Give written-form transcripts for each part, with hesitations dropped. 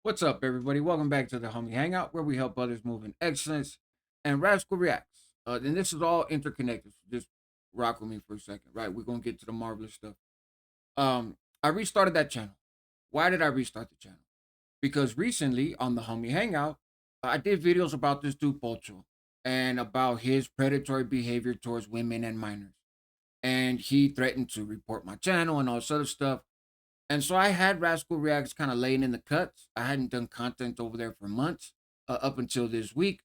What's up, everybody? Welcome back to the Homie Hangout, where we help others move in excellence and Rascal Reacts. And this is all interconnected. So just rock with me for a second, right? We're gonna get to the marvelous stuff. I restarted that channel. Why did I restart the channel? Because recently on the Homie Hangout, I did videos about this dude Pocho and about his predatory behavior towards women and minors. And he threatened to report my channel and all this other stuff. And so I had Rascal Reacts kind of laying in the cuts. I hadn't done content over there for months, up until this week.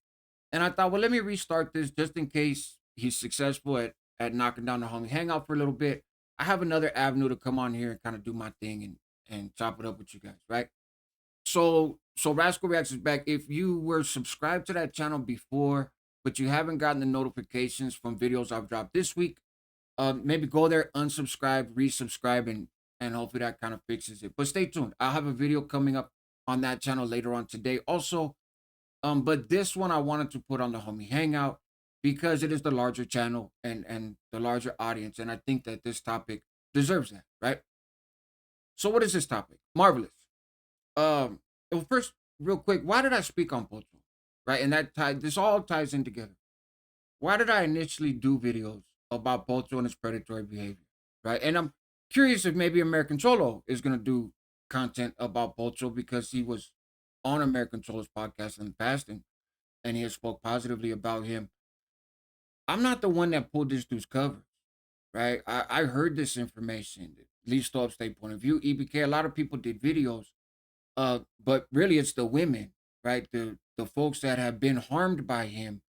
And I thought, well, let me restart this just in case he's successful at knocking down the homie hangout for a little bit. I have another avenue to come on here and kind of do my thing and chop it up with you guys, right? So Rascal Reacts is back. If you were subscribed to that channel before, but you haven't gotten the notifications from videos I've dropped this week, maybe go there, unsubscribe, resubscribe, and hopefully that kind of fixes it. But stay tuned. I'll have a video coming up on that channel later on today. Also, but this one I wanted to put on the Homie Hangout because it is the larger channel and the larger audience, and I think that this topic deserves that, right? So what is this topic? Marvelous. Well, first, real quick, why did I speak on Pocho? Right, and this all ties in together. Why did I initially do videos about Pocho and his predatory behavior? Right. And I'm curious if maybe American Cholo is going to do content about Pocho because he was on American Cholo's podcast in the past and he has spoke positively about him. I'm not the one that pulled this dude's cover, right? I heard this information, at least to upstate point of view. EBK, a lot of people did videos, but really it's the women, right? The folks that have been harmed by him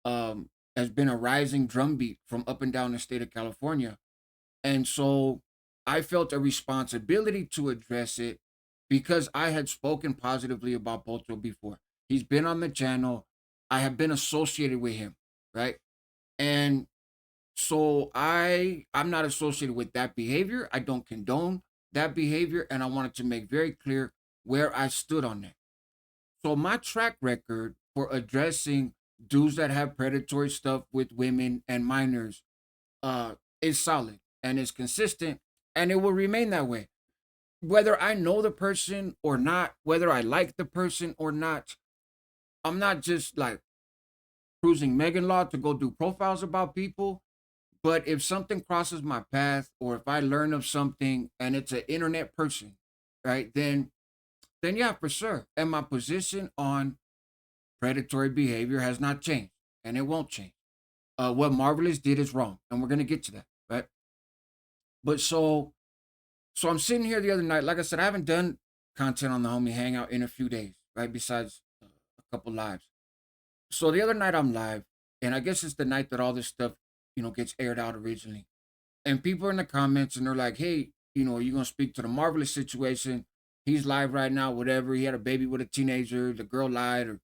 has been a rising drumbeat from up and down the state of California. And so I felt a responsibility to address it because I had spoken positively about Pocho before. He's been on the channel. I have been associated with him, right? And so I'm not associated with that behavior. I don't condone that behavior. And I wanted to make very clear where I stood on that. So my track record for addressing dudes that have predatory stuff with women and minors is solid and is consistent, and it will remain that way. Whether I know the person or not, whether I like the person or not, I'm not just like cruising Megan Law to go do profiles about people. But if something crosses my path, or if I learn of something and it's an internet person, right, then yeah, for sure. And my position on predatory behavior has not changed, and it won't change. What Marvelous did is wrong, and we're gonna get to that, right? But so I'm sitting here the other night. Like I said, I haven't done content on the Homie Hangout in a few days, right? Besides a couple lives. So the other night I'm live, and I guess it's the night that all this stuff, gets aired out originally. And people are in the comments, and they're like, "Hey, are you gonna speak to the Marvelous situation? He's live right now, whatever. He had a baby with a teenager. The girl lied, or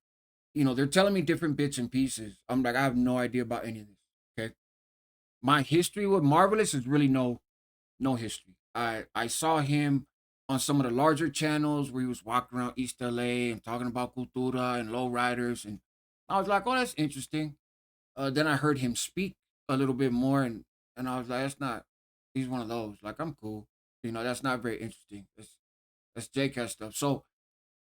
they're telling me different bits and pieces." I'm like, I have no idea about any of this. Okay, my history with Marvelous is really no history. I saw him on some of the larger channels where he was walking around East LA and talking about cultura and lowriders, and I was like, oh, that's interesting. Then I heard him speak a little bit more, and I was like, that's not. He's one of those. Like, I'm cool. That's not very interesting. That's JCast stuff. So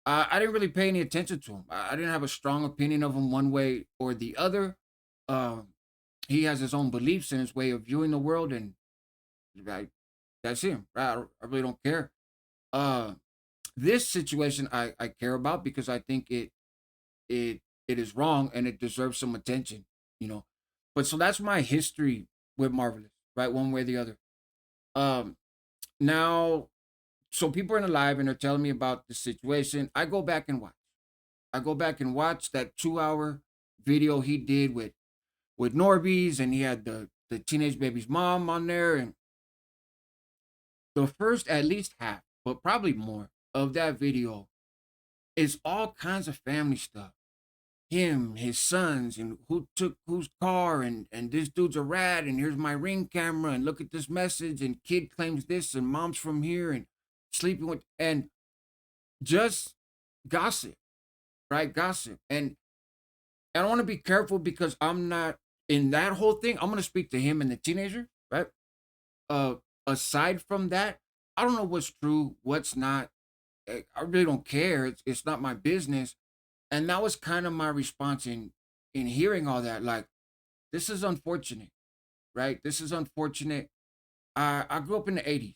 I didn't really pay any attention to him. I didn't have a strong opinion of him one way or the other. Um, he has his own beliefs and his way of viewing the world, and like that's him. Right? I really don't care. Uh, this situation I care about because I think it is wrong and it deserves some attention. You know, but so that's my history with Marvelous, right? One way or the other. Um, now, so people are in the live and they're telling me about the situation. I go back and watch. I go back and watch that 2 hour video he did with Norby's, and he had the teenage baby's mom on there, and the first at least half, but probably more of that video is all kinds of family stuff. Him, his sons, and who took whose car, and this dude's a rat, and here's my ring camera, and look at this message, and kid claims this, and mom's from here, and sleeping with, and just gossip, right? Gossip, and I want to be careful because I'm not in that whole thing. I'm gonna speak to him and the teenager, right? Uh, Aside from that, I don't know what's true, what's not. I really don't care. It's not my business. And that was kind of my response in hearing all that. Like, this is unfortunate, right? This is unfortunate. I grew up in the 80s,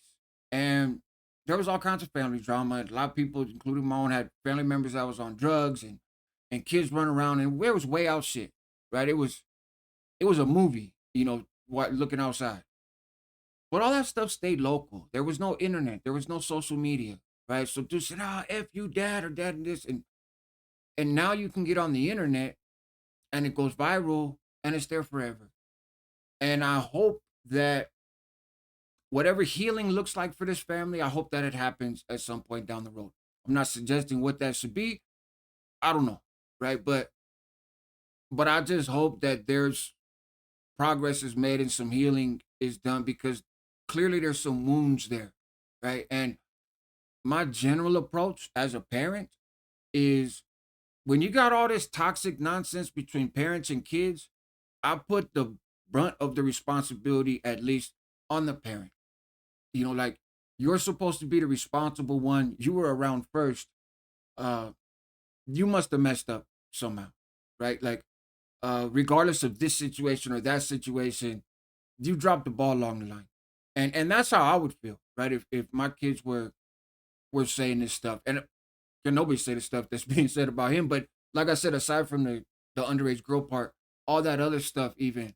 and there was all kinds of family drama. A lot of people, including my own, had family members that was on drugs and kids running around, and it was way out shit, right? It was a movie, what looking outside. But all that stuff stayed local. There was no internet. There was no social media, right? So dude said, "Ah, f you, dad, or dad, and this," and now you can get on the internet and it goes viral and it's there forever. And I hope that whatever healing looks like for this family, I hope that it happens at some point down the road. I'm not suggesting what that should be. I don't know, right? But I just hope that there's progress is made and some healing is done, because clearly there's some wounds there, right? And my general approach as a parent is, when you got all this toxic nonsense between parents and kids, I put the brunt of the responsibility at least on the parent. Like, you're supposed to be the responsible one. You were around first. Uh, you must have messed up somehow, right? Like, regardless of this situation or that situation, you dropped the ball along the line. And that's how I would feel, right? If my kids were saying this stuff, and can nobody say the stuff that's being said about him, but like I said, aside from the underage girl part, all that other stuff even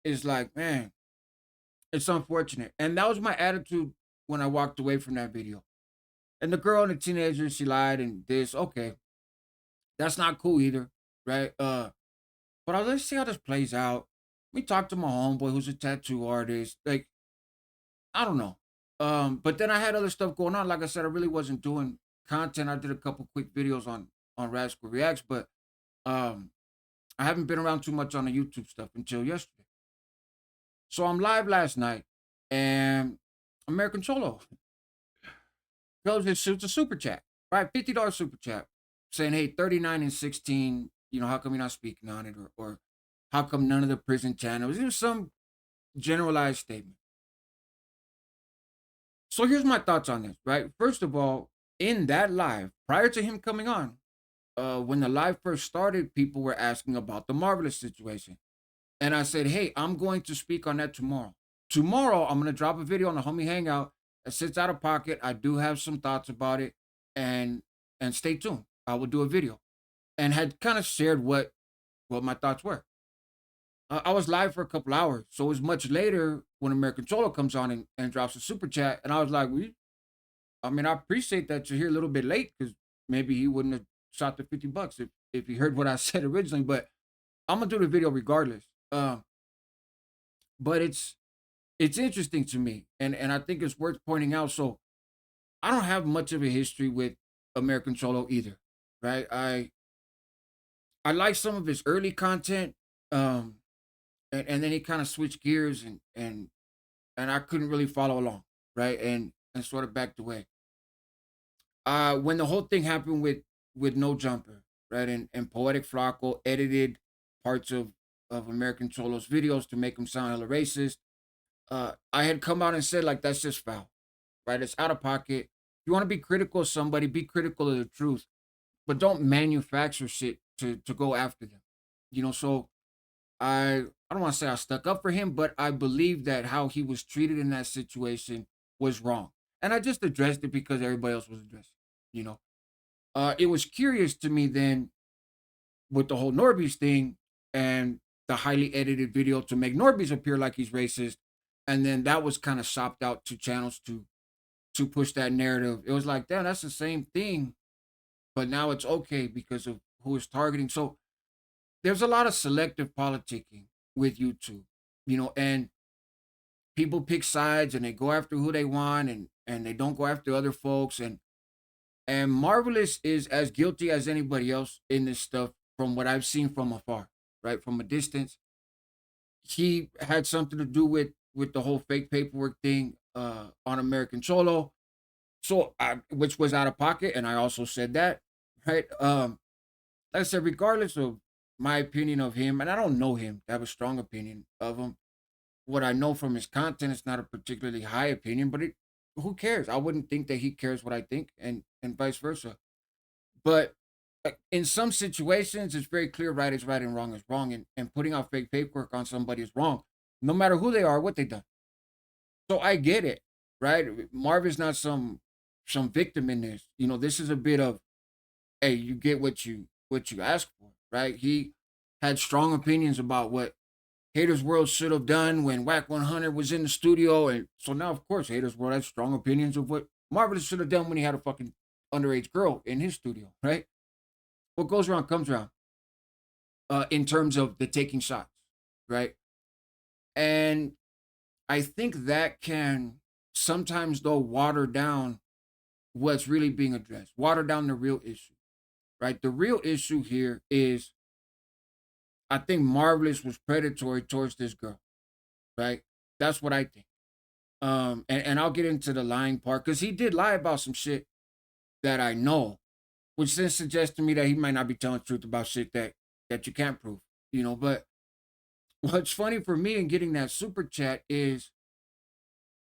is like, man, it's unfortunate. And that was my attitude when I walked away from that video. And the girl and the teenager, she lied and this, okay, that's not cool either, right? But let's see how this plays out. We talked to my homeboy who's a tattoo artist. Like, I don't know. But then I had other stuff going on. Like I said, I really wasn't doing content. I did a couple quick videos on Rascal Reacts, but um I haven't been around too much on the YouTube stuff until yesterday. So I'm live last night, and American Cholo goes and shoots a super chat, right? $50 super chat saying, hey, 39 and 16, how come you're not speaking on it? Or how come none of the prison channels? It was some generalized statement. So here's my thoughts on this, right? First of all, in that live, prior to him coming on, when the live first started, people were asking about the Marvelous situation. And I said, hey, I'm going to speak on that tomorrow. Tomorrow, I'm going to drop a video on the Homie Hangout that sits out of pocket. I do have some thoughts about it. And stay tuned. I will do a video. And had kind of shared what my thoughts were. I was live for a couple hours. So it was much later when American Cholo comes on and drops a super chat. And I was like, I mean, I appreciate that you're here a little bit late, because maybe he wouldn't have shot the $50 if he heard what I said originally. But I'm gonna do the video regardless. But it's interesting to me, and I think it's worth pointing out. So I don't have much of a history with American Cholo either, right? I like some of his early content, um, and then he kind of switched gears, and I couldn't really follow along, right? And sort of backed away. When the whole thing happened with No Jumper, right, and Poetic Flacco edited parts of American Cholo's videos to make him sound hella racist. I had come out and said, like, that's just foul, right? It's out of pocket. If you want to be critical of somebody, be critical of the truth, but don't manufacture shit to go after them. So I don't want to say I stuck up for him, but I believe that how he was treated in that situation was wrong. And I just addressed it because everybody else was addressing. You know, it was curious to me then with the whole Norby's thing and the highly edited video to make Norby's appear like he's racist, and then that was kind of shopped out to channels to push that narrative. It was like, damn, that's the same thing, but now it's okay because of who it's targeting. So there's a lot of selective politicking with YouTube, and people pick sides and they go after who they want, and they don't go after other folks, and Marvelous is as guilty as anybody else in this stuff from what I've seen from afar, right? From a distance. He had something to do with the whole fake paperwork thing on American Cholo. So which was out of pocket, and I also said that, right? Like I said, regardless of my opinion of him, and I don't know him to have a strong opinion of him. What I know from his content is not a particularly high opinion, but who cares? I wouldn't think that he cares what I think, and vice versa. But in some situations, it's very clear right is right and wrong is wrong, and putting out fake paperwork on somebody is wrong, no matter who they are, what they done. So I get it, right? Marvin's not some victim in this. You know, this is a bit of, hey, you get what you ask for, right? He had strong opinions about what Haters World should have done when Whack 100 was in the studio, and so now, of course, Haters World has strong opinions of what Marvelous should have done when he had a fucking underage girl in his studio, right? What goes around comes around, in terms of the taking shots, right? And I think that can sometimes, though, water down what's really being addressed, water down the real issue, right? The real issue here is, I think Marvelous was predatory towards this girl, right? That's what I think. And I'll get into the lying part because he did lie about some shit that I know, which then suggests to me that he might not be telling the truth about shit that you can't prove, you know. But what's funny for me in getting that super chat is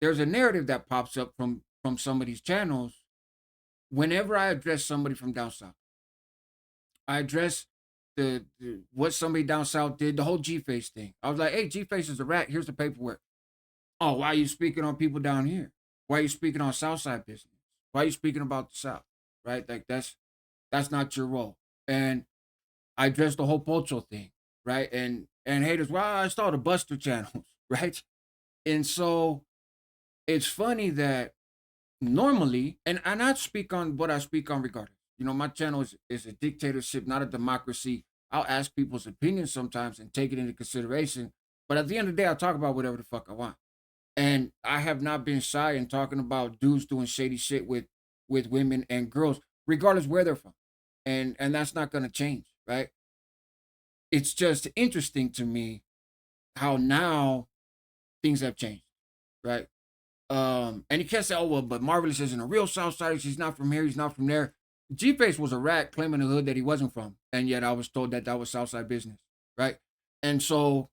there's a narrative that pops up from some of these channels whenever I address somebody from down south. I address the what somebody down south did, the whole G Face thing. I was like, hey, G Face is a rat. Here's the paperwork. Oh, why are you speaking on people down here? Why are you speaking on Southside business? Why are you speaking about the South? Right? Like that's not your role. And I addressed the whole Pocho thing, right? And haters, well, I saw the Buster channels, right? And so it's funny that normally, and I speak on what I speak on regardless. You know, my channel is a dictatorship, not a democracy. I'll ask people's opinions sometimes and take it into consideration. But at the end of the day, I'll talk about whatever the fuck I want. And I have not been shy in talking about dudes doing shady shit with women and girls, regardless where they're from. And that's not gonna change, right? It's just interesting to me how now things have changed, right? And you can't say, oh well, but Marvelous isn't a real Southsider. He's not from here. He's not from there. G Face was a rat claiming the hood that he wasn't from, and yet I was told that that was Southside business, right? And so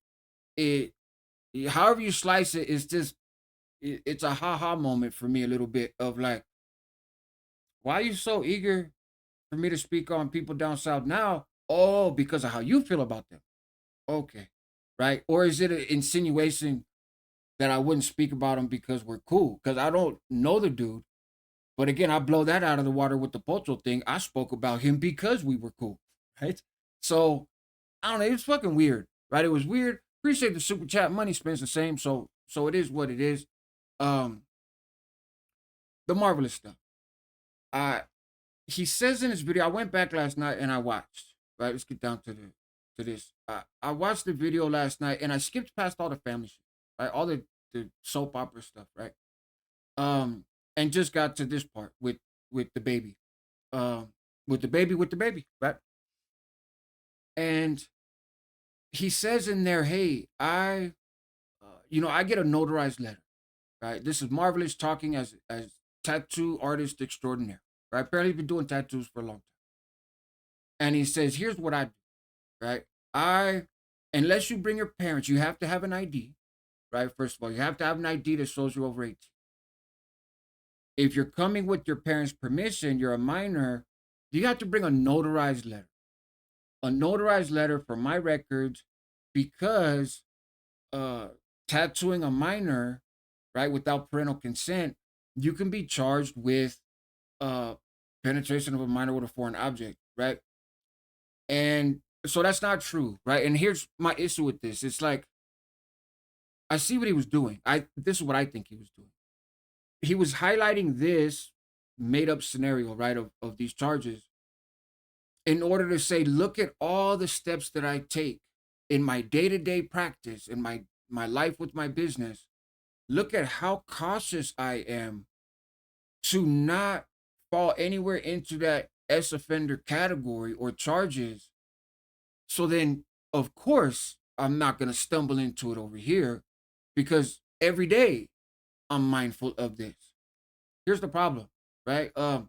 it, however you slice it, it's just it's a ha ha moment for me a little bit of like, why are you so eager for me to speak on people down south now? Oh, because of how you feel about them. Okay, right? Or is it an insinuation that I wouldn't speak about him because we're cool? Because I don't know the dude. But again, I blow that out of the water with the Pocho thing. I spoke about him because we were cool, right? So I don't know. It's fucking weird, right? It was weird. Appreciate the super chat. Money spends the same, so it is what it is. Um, the Marvelous stuff. I He says in his video. I went back last night and I watched. Right, let's get down to this. I watched the video last night and I skipped past all the family shit, right? All the soap opera stuff, right? Um, and just got to this part with the baby, with the baby, right? And he says in there, "Hey, I get a notarized letter, right? This is Marvelous talking as tattoo artist extraordinaire, right? Apparently, been doing tattoos for a long time." And he says, "Here's what I do, right? I, unless you bring your parents, you have to have an ID, right? First of all, you have to have an ID that shows you're over 18. If you're coming with your parents' permission, you're a minor, you have to bring a notarized letter for my records, because uh tattooing a minor, right, without parental consent, you can be charged with uh penetration of a minor with a foreign object, right? And so that's not true, right? And here's my issue with this. It's like, I see what he was doing. I This is what I think he was doing. He was highlighting this made up scenario, right, of these charges in order to say, look at all the steps that I take in my day-to-day practice, in my life with my business. Look at how cautious I am to not fall anywhere into that S offender category or charges. So then, of course, I'm not going to stumble into it over here, because every day I'm mindful of this. Here's the problem, right? A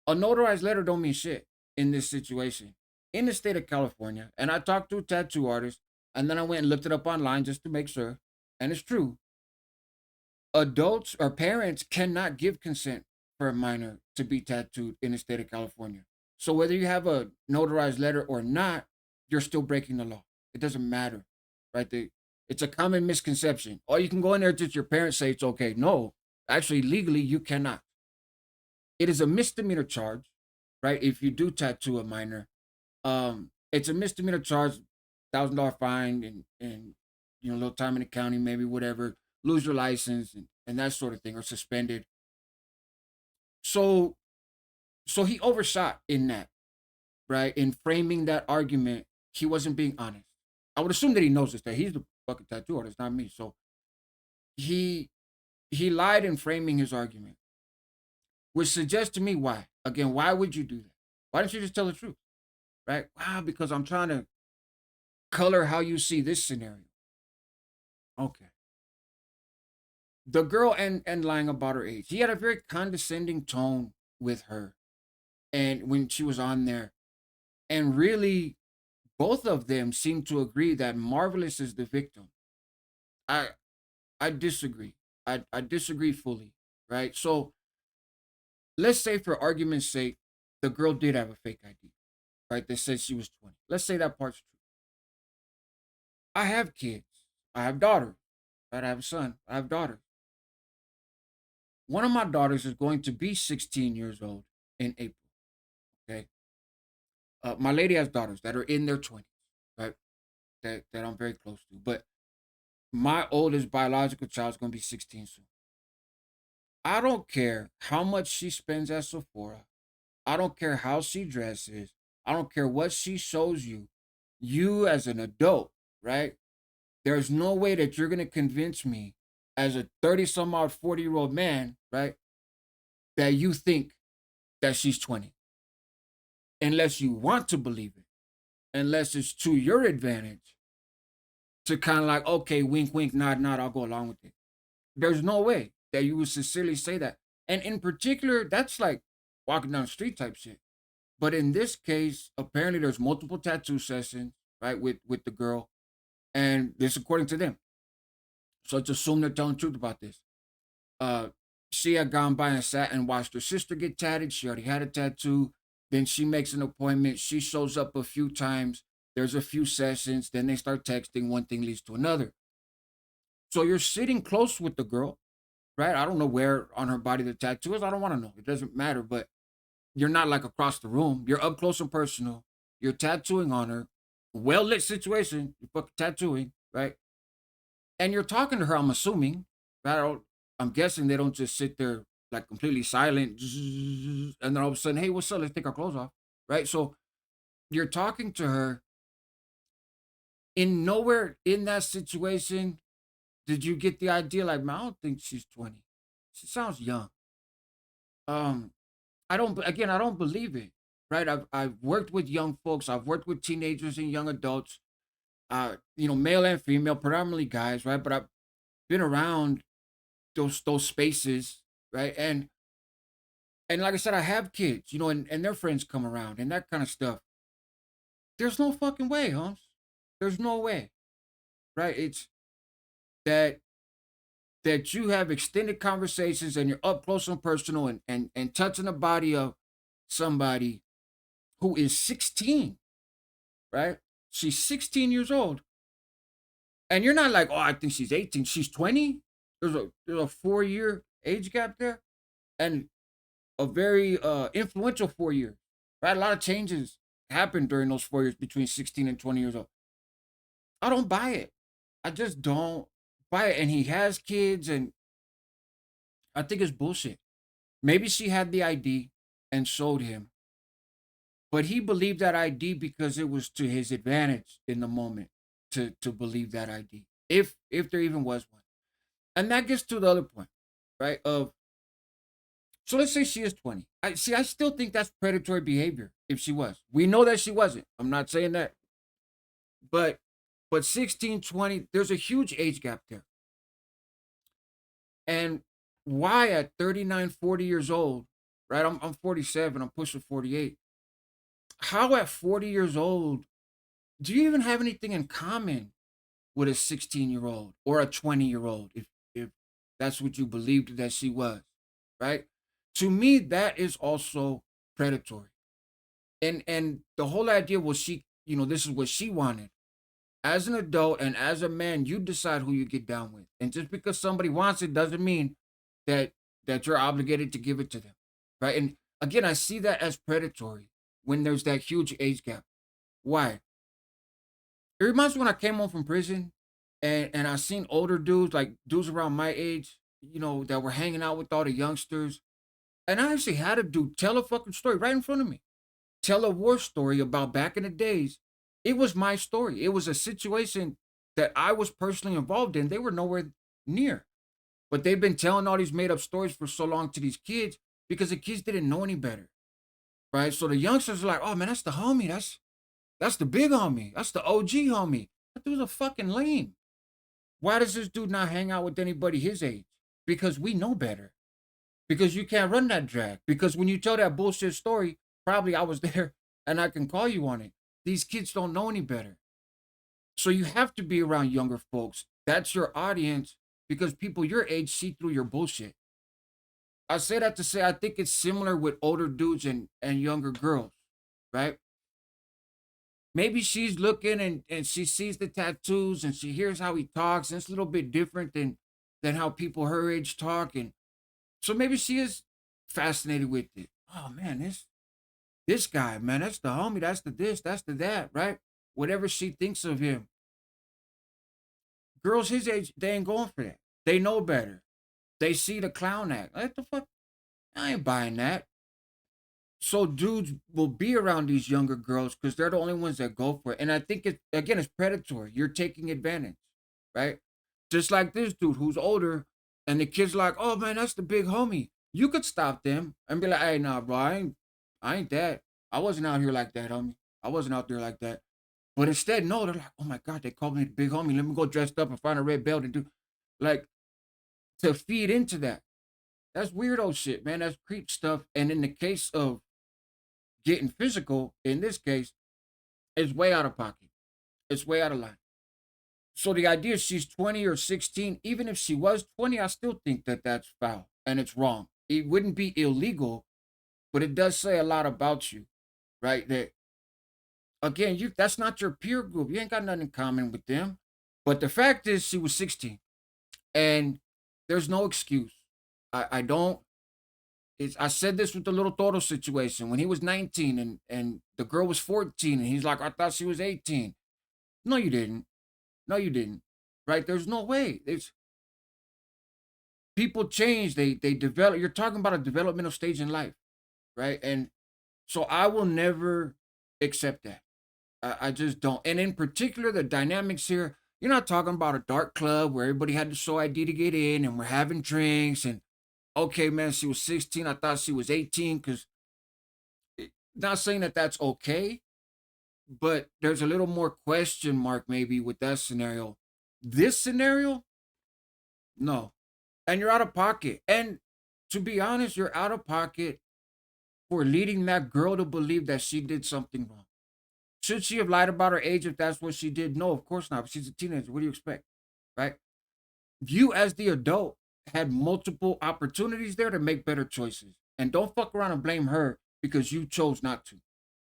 notarized letter don't mean shit in this situation. In the state of California, and I talked to a tattoo artist, and then I went and looked it up online just to make sure, and it's true. Adults or parents cannot give consent for a minor to be tattooed in the state of California. So whether you have a notarized letter or not, you're still breaking the law. It doesn't matter, right? It's a common misconception. Or you can go in there just your parents say it's okay. No, actually, legally, you cannot. It is a misdemeanor charge, right? If you do tattoo a minor, it's a misdemeanor charge, $1,000 fine, and a little time in the county, maybe whatever, lose your license and that sort of thing, or suspended. So so he overshot in that, right? In framing that argument, he wasn't being honest. I would assume that he knows this, that he's the fucking tattoo artist, not me. So he he lied in framing his argument, which suggests to me why. Again, why would you do that? Why don't you just tell the truth, right? Wow, because I'm trying to color how you see this scenario. Okay. The girl and lying about her age. He had a very condescending tone with her, and when she was on there, and really, both of them seem to agree that Marvelous is the victim. I I disagree. I disagree fully. Right. So let's say, for argument's sake, the girl did have a fake ID. Right. That said she was 20. Let's say that part's true. I have kids. I have daughters. Right? I have a son. I have daughters. One of my daughters is going to be 16 years old in April. Okay. My lady has daughters that are in their 20s. Right. That I'm very close to. But my oldest biological child is going to be 16 soon. I don't care how much she spends at Sephora. I don't care how she dresses. I don't care what she shows you. You, as an adult, right? There's no way that you're going to convince me, as a 30 some odd 40-year-old man, right? That you think that she's 20. Unless you want to believe it. Unless it's to your advantage to kind of like, okay, wink, wink, nod, nod, I'll go along with it. There's no way that you would sincerely say that. And in particular, that's like walking down the street type shit. But in this case, apparently there's multiple tattoo sessions, right, with the girl, and this according to them. So let's assume they're telling the truth about this. Uh, she had gone by and sat and watched her sister get tatted. She already had a tattoo. Then she makes an appointment. She shows up a few times. There's a few sessions. Then they start texting. One thing leads to another. So you're sitting close with the girl, right? I don't know where on her body the tattoo is. I don't want to know. It doesn't matter. But you're not like across the room. You're up close and personal. You're tattooing on her. Well lit situation. You're fucking tattooing, right? And you're talking to her, I'm assuming. Right? I'm guessing they don't just sit there like completely silent and then all of a sudden, hey, what's up? Let's take our clothes off. Right? So you're talking to her. In nowhere in that situation did you get the idea like, man, I don't think she's 20. She sounds young. Um, I don't believe it. Right? I've worked with young folks, I've worked with teenagers and young adults, male and female, predominantly guys, right? But I've been around those spaces, right? And like I said, I have kids, and their friends come around and that kind of stuff. There's no fucking way, Holmes. There's no way. Right? It's that you have extended conversations and you're up close and personal and touching the body of somebody who is 16, right? She's 16 years old. And you're not like, oh, I think she's 18. She's 20. There's a 4-year age gap there. And a very influential 4 years. Right? A lot of changes happened during those 4 years between 16 and 20 years old. I don't buy it. I just don't buy it. And he has kids, and I think it's bullshit. Maybe she had the ID and showed him, but he believed that ID because it was to his advantage in the moment to believe that ID, if there even was one. And that gets to the other point, right? Of So let's say she is 20. I still think that's predatory behavior if she was. We know that she wasn't. I'm not saying that. But 16, 20, there's a huge age gap there. And why at 39, 40 years old, right? I'm 47, I'm pushing 48. How at 40 years old do you even have anything in common with a 16-year-old or a 20-year-old, if that's what you believed that she was, right? To me, that is also predatory. And the whole idea was she, this is what she wanted. As an adult and as a man, you decide who you get down with. And just because somebody wants it doesn't mean that you're obligated to give it to them. Right. And again, I see that as predatory when there's that huge age gap. Why? It reminds me when I came home from prison and I seen older dudes, like dudes around my age, that were hanging out with all the youngsters. And I actually had a dude tell a fucking story right in front of me. Tell a war story about back in the days. It was my story. It was a situation that I was personally involved in. They were nowhere near. But they've been telling all these made up stories for so long to these kids because the kids didn't know any better. Right? So the youngsters are like, oh man, that's the homie. That's the big homie. That's the OG homie. That dude's a fucking lame. Why does this dude not hang out with anybody his age? Because we know better. Because you can't run that drag. Because when you tell that bullshit story, probably I was there and I can call you on it. These kids don't know any better. So you have to be around younger folks. That's your audience because people your age see through your bullshit. I say that to say I think it's similar with older dudes and younger girls, right? Maybe she's looking and she sees the tattoos and she hears how he talks, and it's a little bit different than how people her age talk. And so maybe she is fascinated with it. Oh man, this guy, man, that's the homie, that's the this, that's the that, right? Whatever she thinks of him. Girls his age, they ain't going for that. They know better. They see the clown act. What the fuck? I ain't buying that. So dudes will be around these younger girls because they're the only ones that go for it. And I think it's predatory. You're taking advantage, right? Just like this dude who's older, and the kid's like, "Oh man, that's the big homie." You could stop them and be like, "Hey, nah, bro, I ain't that. I wasn't out here like that, homie. I wasn't out there like that." But instead, no, they're like, "Oh my god, they called me the big homie. Let me go dressed up and find a red belt and do like to feed into that." That's weirdo shit, man. That's creep stuff. And in the case of getting physical, in this case, it's way out of pocket. It's way out of line. So the idea is she's 20 or 16. Even if she was 20, I still think that that's foul and it's wrong. It wouldn't be illegal, but it does say a lot about you, right? That again, that's not your peer group. You ain't got nothing in common with them. But the fact is, she was 16, and there's no excuse. I don't. I said this with the little Toro situation when he was 19 and the girl was 14, and he's like, I thought she was 18. No, you didn't. No, you didn't. Right? There's no way. It's people change. They develop. You're talking about a developmental stage in life, right? And so I will never accept that. I just don't. And in particular, the dynamics here. You're not talking about a dark club where everybody had to show ID to get in, and we're having drinks and okay, man, she was 16. I thought she was 18 because not saying that that's okay, but there's a little more question mark maybe with that scenario. This scenario, no. And you're out of pocket. And to be honest, you're out of pocket for leading that girl to believe that she did something wrong. Should she have lied about her age if that's what she did? No, of course not. She's a teenager. What do you expect? Right? You, as the adult, had multiple opportunities there to make better choices. And don't fuck around and blame her because you chose not to.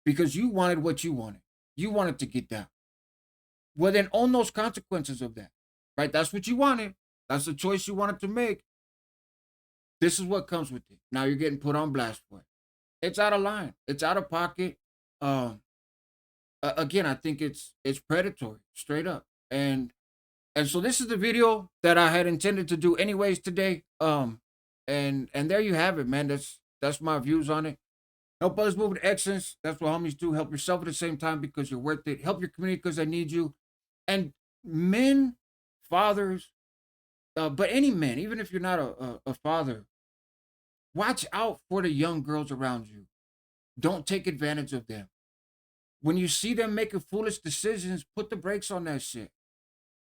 Because you wanted what you wanted. You wanted to get down. Well, then own those consequences of that. Right? That's what you wanted. That's the choice you wanted to make. This is what comes with it. Now you're getting put on blast for it. It's out of line. It's out of pocket. Um, again, I think it's predatory, straight up. And so this is the video that I had intended to do anyways today. And there you have it, man. That's my views on it. Help others move to excellence. That's what homies do. Help yourself at the same time because you're worth it. Help your community because they need you. And men, fathers, but any man, even if you're not a father, watch out for the young girls around you. Don't take advantage of them. When you see them making foolish decisions, put the brakes on that shit.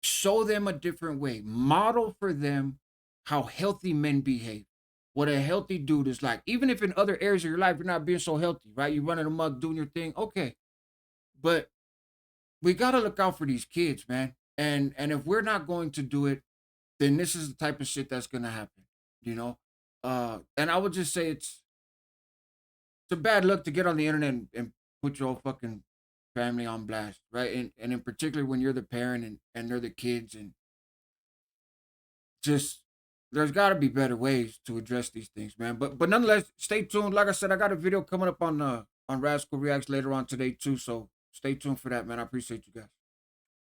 Show them a different way. Model for them how healthy men behave. What a healthy dude is like. Even if in other areas of your life you're not being so healthy, right? You're running amok, doing your thing. Okay. But we gotta look out for these kids, man. And if we're not going to do it, then this is the type of shit that's gonna happen. You know, and I would just say it's a bad look to get on the internet and put your whole fucking family on blast, right? And in particular when you're the parent and they're the kids, and just there's got to be better ways to address these things, man. But nonetheless, stay tuned. Like I said, I got a video coming up on Rascal Reacts later on today too, so stay tuned for that, man. I appreciate you guys.